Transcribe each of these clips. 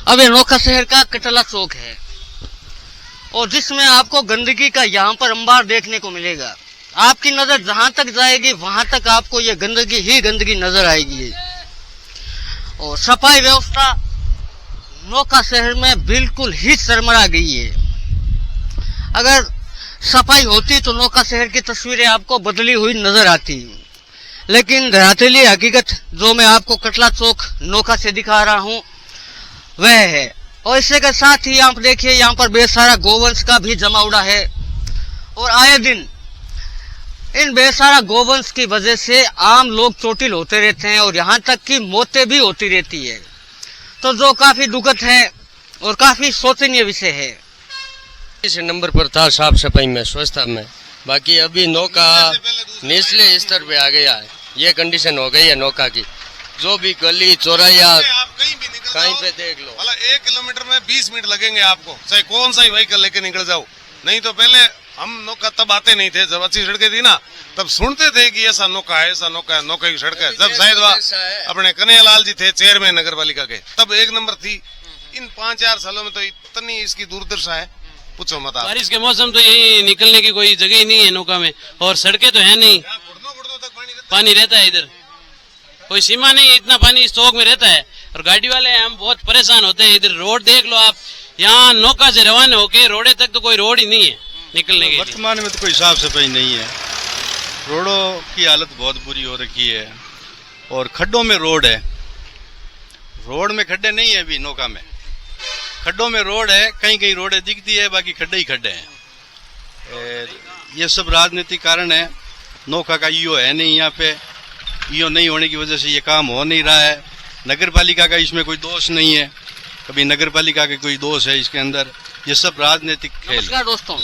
अब ये नौका शहर का कटला चौक है और जिसमें आपको गंदगी का यहाँ पर अंबार देखने को मिलेगा। आपकी नजर जहां तक जाएगी वहां तक आपको ये गंदगी ही गंदगी नजर आएगी। और सफाई व्यवस्था नौका शहर में बिल्कुल ही सरमरा गई है। अगर सफाई होती तो नौका शहर की तस्वीरें आपको बदली हुई नजर आती, लेकिन धरातली हकीकत जो मैं आपको कटला चौक नौका से दिखा रहा हूं वह है। और इसके के साथ ही यहाँ पर देखिए, यहाँ पर बेसारा गोवंश का भी जमावड़ा है और आए दिन इन बेसारा गोवंश की वजह से आम लोग चोटिल होते रहते हैं और यहाँ तक कि मौतें भी होती रहती है, तो जो काफी दुखद है और काफी सोचनीय विषय है। इस नंबर पर था साफ सफाई में, स्वच्छता में। बाकी अभी नौका निचले स्तर पे आ गया है, ये कंडीशन हो गई है नौका की। जो भी गली चौराया कहीं पे देख लो, 1 किलोमीटर में 20 मिनट लगेंगे आपको, चाहे कौन सा ही व्हीकल लेके निकल जाओ। नहीं तो पहले हम नौका तब आते नहीं थे, जब अच्छी सड़कें थी ना तब सुनते थे कि ऐसा नौका है, ऐसा नौका है, नौका की सड़क है। जब शायद वह अपने कन्हैयालाल जी थे चेयरमैन नगर पालिका के, तब 1 नंबर थी। इन 5-4 सालों में तो इतनी इसकी दुर्दशा है, पूछो मत। बारिश के मौसम तो यही निकलने की कोई जगह ही नहीं है नौका में, और सड़कें तो है नहीं, घुटनों तक पानी रहता है। इधर कोई सीमा नहीं है, इतना पानी इस चौक में रहता है। और गाड़ी वाले हम बहुत परेशान होते हैं। इधर रोड देख लो आप, यहाँ नौका से रवाना होके रोडे तक तो कोई रोड ही नहीं है निकलने के। वर्तमान में तो कोई साफ सफाई नहीं है, रोडों की हालत बहुत बुरी हो रखी है और खड्डों में रोड है। रोड में खड्डे नहीं है, अभी नौका में खड्डों में रोड है, कहीं कहीं रोडें दिखती है, बाकी खड्डे ही खड्डे हैं। ये सब राजनीतिक कारण है। नौका का ईओ है नहीं, यहाँ पे ईओ नहीं होने की वजह से ये काम हो नहीं रहा है। नगर पालिका का इसमें कोई दोष नहीं है, कभी नगर पालिका का कोई दोष है इसके अंदर। ये सब राजनीतिक खेल। नमस्कार दोस्तों,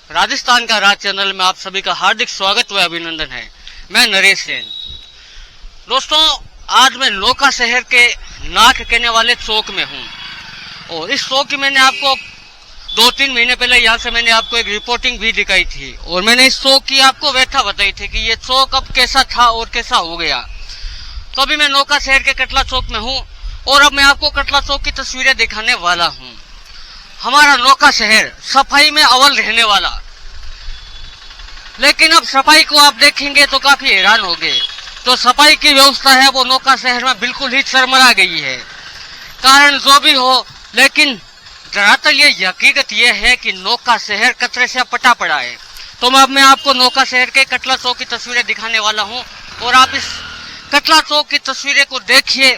राजस्थान का राज चैनल में आप सभी का हार्दिक स्वागत व अभिनंदन है। मैं नरेश सेन। दोस्तों, आज मैं नौका शहर के नाक कहने वाले चौक में हूँ और इस चौक की मैंने आपको 2-3 महीने पहले यहाँ से मैंने आपको एक रिपोर्टिंग भी दिखाई थी और मैंने इस चौक की आपको व्यथा बताई थी कि ये चौक अब कैसा था और कैसा हो गया। तो अभी मैं नौका शहर के कटला चौक में हूँ और अब मैं आपको कटला चौक की तस्वीरें दिखाने वाला हूँ। हमारा नौका शहर सफाई में अव्वल रहने वाला, लेकिन अब सफाई को आप देखेंगे तो काफी हैरान होंगे। तो सफाई की व्यवस्था है वो नौका शहर में बिल्कुल ही चरमरा गई है। कारण जो भी हो, लेकिन दरअसल ये हकीकत ये है कि नौका शहर कचरे से पटा पड़ा है। तो अब मैं आपको नौका शहर के कटला चौक की तस्वीरें दिखाने वाला हूँ और आप इस कटला चौक की तस्वीरें को देखिए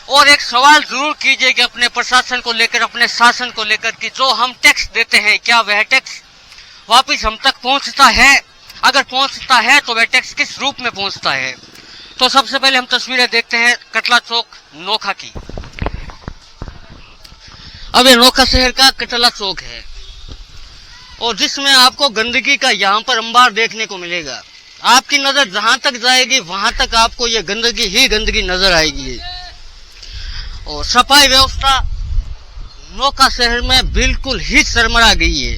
और एक सवाल जरूर कीजिए कि अपने प्रशासन को लेकर, अपने शासन को लेकर कि जो हम टैक्स देते हैं क्या वह टैक्स वापिस हम तक पहुंचता है? अगर पहुंचता है तो वह टैक्स किस रूप में पहुंचता है? तो सबसे पहले हम तस्वीरें देखते हैं कटला चौक नौका की। अब ये नौका शहर का कटला चौक है और जिसमें आपको गंदगी का यहाँ पर अंबार देखने को मिलेगा। आपकी नजर जहां तक जाएगी वहां तक आपको ये गंदगी ही गंदगी नजर आएगी। और सफाई व्यवस्था नौका शहर में बिल्कुल ही सरमरा गई है।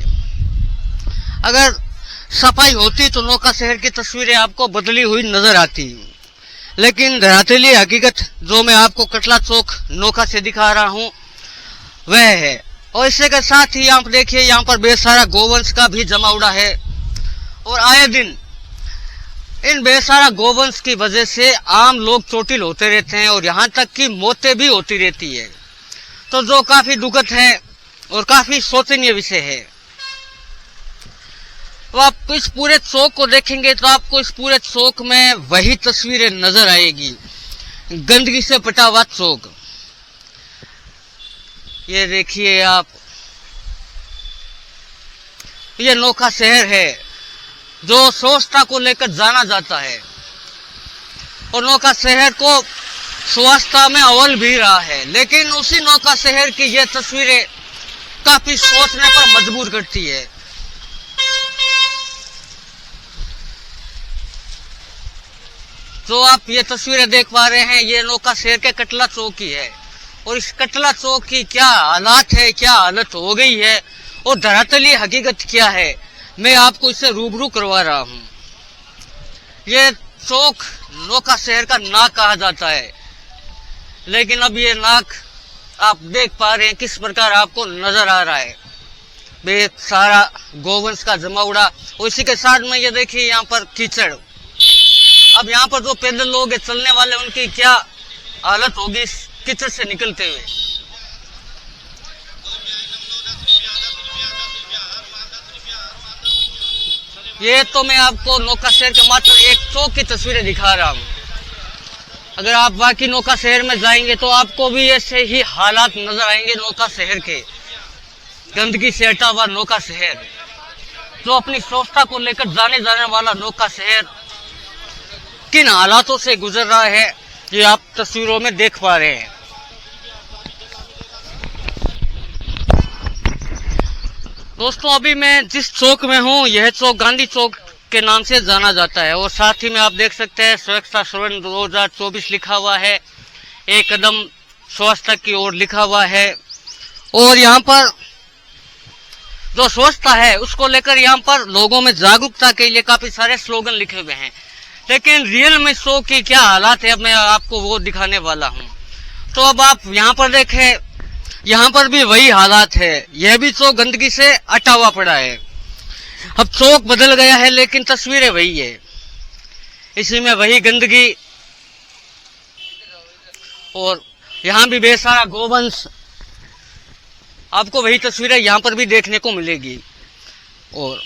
अगर सफाई होती तो नौका शहर की तस्वीरें आपको बदली हुई नजर आती, लेकिन धरातली हकीकत जो मैं आपको कटला चौक नौका से दिखा रहा हूं वह है। और इसके के साथ ही आप देखिए, यहाँ पर बेसारा गोवंश का भी जमावड़ा है और आए दिन इन बेसारा गोवंश की वजह से आम लोग चोटिल होते रहते हैं और यहाँ तक कि मौतें भी होती रहती है, तो जो काफी दुखद है और काफी सोचनीय विषय है। तो आप इस पूरे चौक को देखेंगे तो आपको इस पूरे चौक में वही तस्वीरें नजर आएगी, गंदगी से पटा हुआ चौक। ये देखिए आप, ये नौका शहर है जो स्वच्छता को लेकर जाना जाता है और नौका शहर को स्वच्छता में अव्वल भी रहा है, लेकिन उसी नौका शहर की ये तस्वीरें काफी सोचने पर मजबूर करती है। जो आप ये तस्वीरें देख पा रहे हैं ये नौका शहर के कटला चौक की है और इस कटला चौक की क्या हालात है, क्या हालत हो गई है और धरातली हकीकत क्या है, मैं आपको इससे रूबरू करवा रहा हूँ। ये चौक नौका शहर का नाक कहा जाता है, लेकिन अब ये नाक आप देख पा रहे हैं किस प्रकार आपको नजर आ रहा है बे सारा गोवंश का जमावड़ा। और इसी के साथ में ये देखिए यहाँ पर कीचड़। अब यहाँ पर जो पैदल लोग हैं चलने वाले उनकी क्या हालत होगी इस कीचड़ से निकलते हुए। ये तो मैं आपको नौका शहर के मात्र एक चौक की तस्वीरें दिखा रहा हूँ। अगर आप बाकी नौका शहर में जाएंगे तो आपको भी ऐसे ही हालात नजर आएंगे। नौका शहर के गंदगी से हटा हुआ नौका शहर, जो अपनी स्वच्छता को लेकर जाने वाला नौका शहर किन हालातों से गुजर रहा है ये आप तस्वीरों में देख पा रहे हैं। दोस्तों अभी मैं जिस चौक में हूँ यह चौक गांधी चौक के नाम से जाना जाता है और साथ ही में आप देख सकते हैं स्वच्छता स्वर्ण 2024 लिखा हुआ है, एक कदम स्वच्छता की ओर लिखा हुआ है। और यहाँ पर जो स्वच्छता है उसको लेकर यहाँ पर लोगों में जागरूकता के लिए काफी सारे स्लोगन लिखे हुए हैं, लेकिन रियल में शो की क्या हालात है अब मैं आपको वो दिखाने वाला हूँ। तो अब आप यहाँ पर देखें, यहाँ पर भी वही हालात है। यह भी चौक गंदगी से अटा हुआ पड़ा है। अब चौक बदल गया है लेकिन तस्वीरें वही है, इसी में वही गंदगी और यहाँ भी बेसारा गोवंश। आपको वही तस्वीरें यहाँ पर भी देखने को मिलेगी। और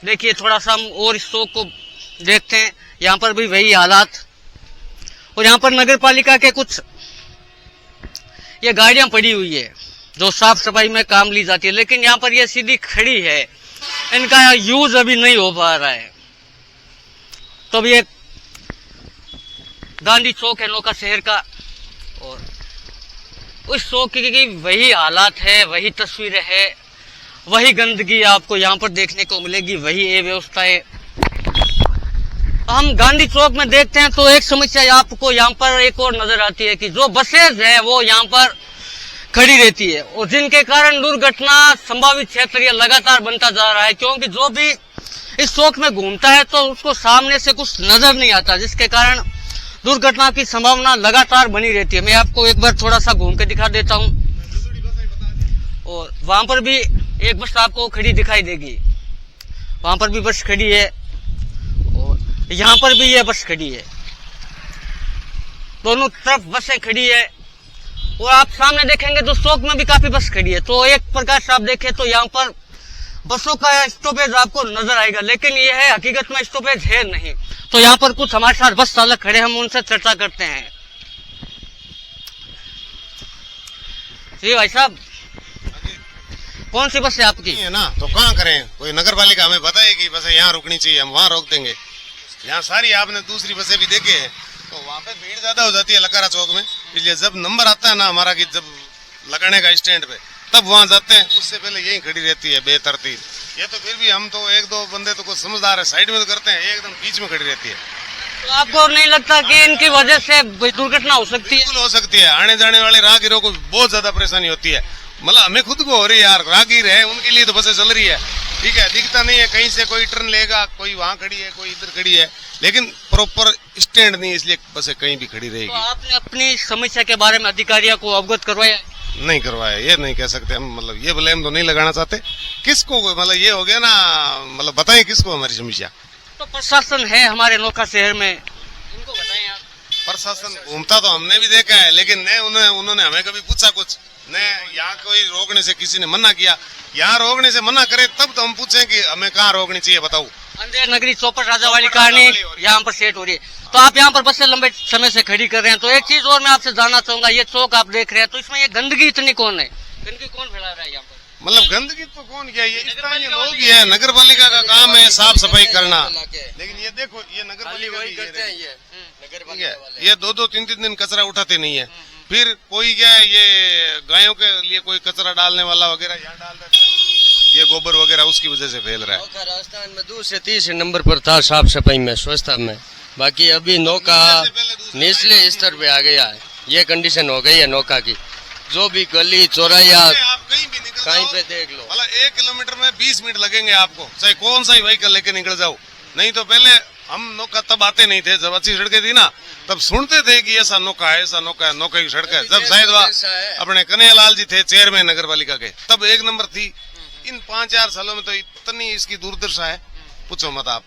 देखिए थोड़ा सा हम और इस चौक को देखते हैं, यहाँ पर भी वही हालात। और यहाँ पर नगर पालिका के कुछ ये गाड़ियां पड़ी हुई है जो साफ सफाई में काम ली जाती है, लेकिन यहाँ पर ये सीधी खड़ी है, इनका यूज अभी नहीं हो पा रहा है। तो अब ये गांधी चौक है नौका शहर का और उस चौक की वही हालात है, वही तस्वीरें है, वही गंदगी आपको यहाँ पर देखने को मिलेगी, वही अव्यवस्था है। हम गांधी चौक में देखते हैं तो एक समस्या आपको यहाँ पर एक और नजर आती है कि जो बसेज है वो यहाँ पर खड़ी रहती है और जिनके कारण दुर्घटना संभावित क्षेत्र ये लगातार बनता जा रहा है, क्योंकि जो भी इस चौक में घूमता है तो उसको सामने से कुछ नजर नहीं आता, जिसके कारण दुर्घटना की संभावना लगातार बनी रहती है। मैं आपको एक बार थोड़ा सा घूम के दिखा देता हूँ। और वहां पर भी एक बस आपको खड़ी दिखाई देगी, वहां पर भी बस खड़ी है और यहाँ पर भी ये बस खड़ी है, दोनों तरफ बसें खड़ी है। और आप सामने देखेंगे तो चौक में भी काफी बस खड़ी है। तो एक प्रकार से आप देखें तो यहाँ पर बसों का स्टॉपेज आपको नजर आएगा, लेकिन ये है हकीकत में स्टॉपेज है नहीं। तो यहाँ पर कुछ हमारे साथ बस चालक खड़े, हम उनसे चर्चा करते हैं। जी भाई साहब, कौन सी बस है आपकी? है ना, तो कहाँ करें, कोई नगर पालिका हमें बताए कि बसें यहाँ रुकनी चाहिए, हम वहाँ रोक देंगे। यहाँ सारी आपने दूसरी बसें भी देखे हैं तो वहाँ पे भीड़ ज्यादा हो जाती है लकारा चौक में, इसलिए जब नंबर आता है ना हमारा कि जब लगाने का स्टैंड पे तब वहाँ जाते हैं, उससे पहले यही खड़ी रहती है बेतरतीब। ये तो फिर भी हम तो एक दो बंदे तो कुछ समझदार है साइड में तो करते हैं, एकदम बीच में खड़ी रहती है। तो आपको नहीं लगता कि इनकी वजह से दुर्घटना हो सकती है? बिल्कुल हो सकती है, आने जाने वाले राहगीरों को बहुत ज्यादा परेशानी होती है। मतलब हमें खुद को हो रही है यार, राहगीर है उनके लिए तो बसें चल रही है, ठीक है, दिखता नहीं है, कहीं से कोई टर्न लेगा, कोई वहाँ खड़ी है, कोई इधर खड़ी है, लेकिन प्रॉपर स्टैंड नहीं, इसलिए बसें कहीं भी खड़ी रहेगी। तो आपने अपनी समस्या के बारे में अधिकारियों को अवगत करवाया? नहीं करवाया, ये नहीं कह सकते हम, मतलब ये ब्लेम तो नहीं लगाना चाहते किसको, मतलब ये हो गया ना, मतलब बताएं किसको हमारी समस्या। तो प्रशासन है हमारे नौका शहर में, उनको बताएं आप। प्रशासन घूमता तो हमने भी देखा है, लेकिन न उन्होंने हमें कभी पूछा कुछ न, यहाँ कोई रोकने से किसी ने मना किया, यहाँ रोकने से मना करे तब तो हम पूछे कि हमें कहाँ रोकनी चाहिए बताओ। अंधेर नगरी चौपट राजा वाली कहानी यहाँ पर सेट हो रही है। तो आप यहाँ पर बसें लंबे समय से खड़ी कर रहे हैं, तो एक चीज और मैं आपसे जानना चाहूंगा, ये चौक आप देख रहे हैं तो इसमें ये गंदगी इतनी कौन है, गंदगी कौन फैला रहा है यहाँ पर? मतलब गंदगी तो कौन किया, ये स्थानीय लोग ही है, नगर पालिका का काम है साफ सफाई करना, लेकिन ये देखो ये नगर पालिका ठीक है, ये 2-2-3-3 दिन कचरा उठाते नहीं है। फिर कोई क्या है, ये गायों के लिए कोई कचरा डालने वाला वगैरह यहाँ डाल रहा है, ये गोबर वगैरह उसकी वजह से फैल रहा है। राजस्थान में दूसरे तीसरे नंबर पर था साफ सफाई में, स्वच्छता में। बाकी अभी नौका निचले स्तर पे आ गया है, ये कंडीशन हो गई है नौका की। जो भी गली चौराया आप कहीं भी निकल कहीं पे देख लो, मतलब 1 किलोमीटर में 20 मिनट लगेंगे आपको, चाहे कौन सा ही व्हीकल लेके निकल जाओ। नहीं तो पहले हम नौका तब आते नहीं थे, जब अच्छी सड़कें थी ना तब सुनते थे कि ऐसा नौका है, ऐसा नौका है, नौका की सड़क है। जब शायद वह अपने कन्हैयालाल जी थे चेयरमैन नगर पालिका के, तब एक नंबर थी। इन 5-4 सालों में तो इतनी इसकी दुर्दशा है, पूछो मत आप।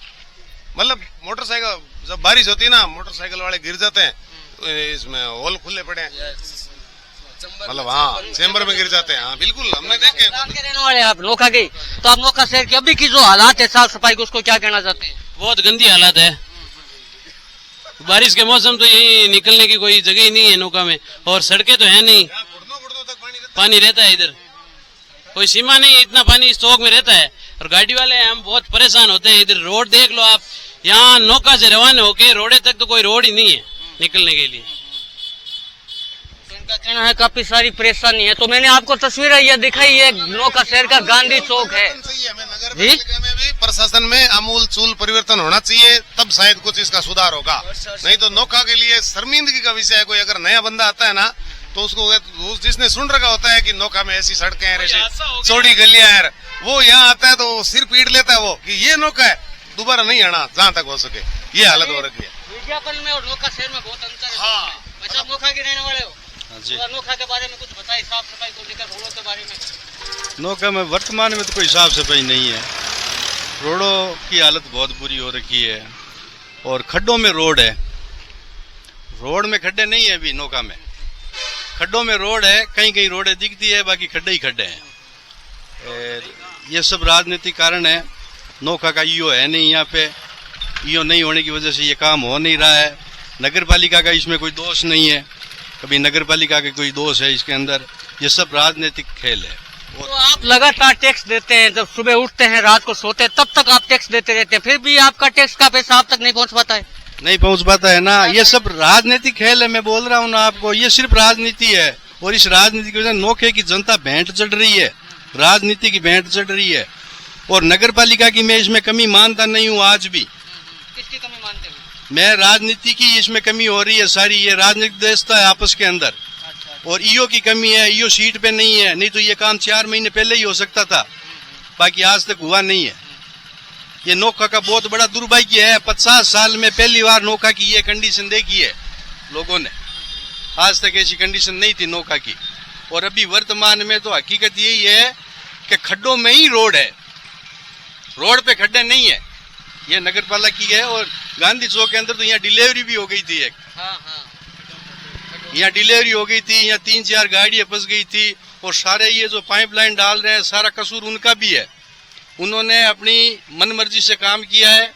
मतलब मोटरसाइकिल जब बारिश होती है ना, मोटरसाइकिल वाले गिर जाते हैं, तो इसमें होल खुले पड़े हैं, मतलब हाँ चेम्बर में गिर जाते हैं। हाँ बिल्कुल, हमने देखे। के रहने वाले आप नोखा के, तो आप नोखा शहर की अभी की जो हालात है साफ सफाई की, उसको क्या कहना चाहते हैं? बहुत गंदी हालत है। बारिश के मौसम तो यही निकलने की कोई जगह ही नहीं है नौका में, और सड़कें तो है नहीं, पानी रहता है इधर, कोई सीमा नहीं है, इतना पानी स्टॉक में रहता है। और गाड़ी वाले हम बहुत परेशान होते हैं। इधर रोड देख लो आप, यहाँ नौका से रवाना होके रोडे तक तो कोई रोड ही नहीं है निकलने के लिए। तो इनका कहना है काफी सारी परेशानी है। तो मैंने आपको तस्वीर ये दिखाई है, नौका शहर का गांधी चौक है। नगर पालिका में भी प्रशासन में आमूल चूल परिवर्तन होना चाहिए, तब शायद कुछ इसका सुधार होगा। नहीं तो नौका के लिए शर्मिंदगी का विषय है। कोई अगर नया बंदा आता है ना, तो उसको जिसने सुन रखा होता है कि नौका में ऐसी सड़कें हैं, ऐसी चौड़ी गलियां हैं, वो यहाँ आता है तो सिर पीट लेता है वो कि ये नौका है, दोबारा नहीं आना जहां तक हो सके। ये हालत हो रखी है। विज्ञापन में और नौका शहर में बहुत अंतर है। हाँ। अच्छा, नौखा के रहने वाले हो, जी। तो नौखा के बारे में कुछ बताइए, साफ सफाई को लेकर, रोडों के बारे में। नौका में वर्तमान में तो कोई साफ सफाई नहीं है। रोडों की हालत बहुत बुरी हो रखी है, और खड्डों में रोड है। रोड में खड्डे नहीं है अभी नौका में, खड्डों में रोड है। कहीं कहीं रोडें दिखती है, बाकी खड्डे ही खड्डे हैं। ये सब राजनीतिक कारण है। नौका का ईओ है नहीं यहाँ पे, ईओ नहीं होने की वजह से ये काम हो नहीं रहा है। नगर पालिका का इसमें कोई दोष नहीं है, कभी नगर पालिका का कोई दोष है इसके अंदर। ये सब राजनीतिक खेल है। तो आप लगातार टैक्स देते हैं, जब सुबह उठते हैं रात को सोते हैं तब तक आप टैक्स देते रहते हैं, फिर भी आपका टैक्स का पैसा आप तक नहीं पहुंच पाता है। नहीं पहुंच पाता है ना, ये सब राजनीतिक खेल है। मैं बोल रहा हूँ ना आपको, ये सिर्फ राजनीति है, और इस राजनीति की वजह से नौखे की जनता भेंट चढ़ रही है, राजनीति की भेंट चढ़ रही है। और नगर पालिका की मैं इसमें कमी मानता नहीं हूँ आज भी। किसकी कमी मानते हैं? मैं राजनीति की इसमें कमी हो रही है सारी, ये राजनीतिक व्यवस्था है आपस के अंदर। और ईओ की कमी है, ईओ सीट पे नहीं है, नहीं तो ये काम 4 महीने पहले ही हो सकता था, बाकी आज तक हुआ नहीं है। ये नौका का बहुत बड़ा दुर्भाग्य है। 50 साल में पहली बार नौका की ये कंडीशन देखी है लोगों ने, आज तक ऐसी कंडीशन नहीं थी नौका की। और अभी वर्तमान में तो हकीकत यही है कि खड्डों में ही रोड है, रोड पे खड्डे नहीं है। ये नगर पालिका की है। और गांधी चौक के अंदर तो यहाँ डिलीवरी भी हो गई थी एक, यहाँ डिलीवरी हो गई थी, यहाँ 3-4 गाड़ियां फंस गई थी। और सारे ये जो पाइपलाइन डाल रहे हैं, सारा कसूर उनका भी है। उन्होंने अपनी मनमर्जी से काम किया है,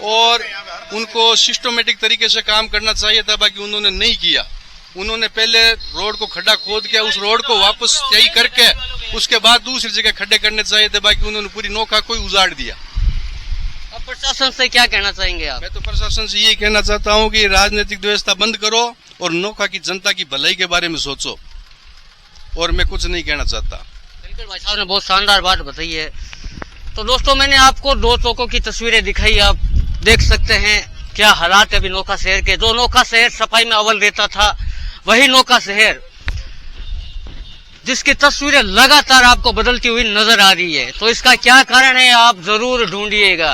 और उनको सिस्टमेटिक तरीके से काम करना चाहिए था, बाकी उन्होंने नहीं किया। उन्होंने पहले रोड को खड्डा खोद के उस रोड को वापस सही करके उसके बाद दूसरी जगह खड्डे करने चाहिए थे, बाकी उन्होंने पूरी नौका को उजाड़ दिया। अब प्रशासन से क्या कहना चाहेंगे आप? मैं तो प्रशासन से यही कहना चाहता हूँ कि राजनीतिक व्यवस्था बंद करो और नौका की जनता की भलाई के बारे में सोचो, और मैं कुछ नहीं कहना चाहता। बिल्कुल, भाई साहब ने बहुत शानदार बात बताई है। तो दोस्तों, मैंने आपको 2 चौकों की तस्वीरें दिखाई, आप देख सकते हैं क्या हालात है अभी नौका शहर के। जो नौका शहर सफाई में अव्वल रहता था, वही नौका शहर जिसकी तस्वीरें लगातार आपको बदलती हुई नजर आ रही है। तो इसका क्या कारण है, आप जरूर ढूंढिएगा।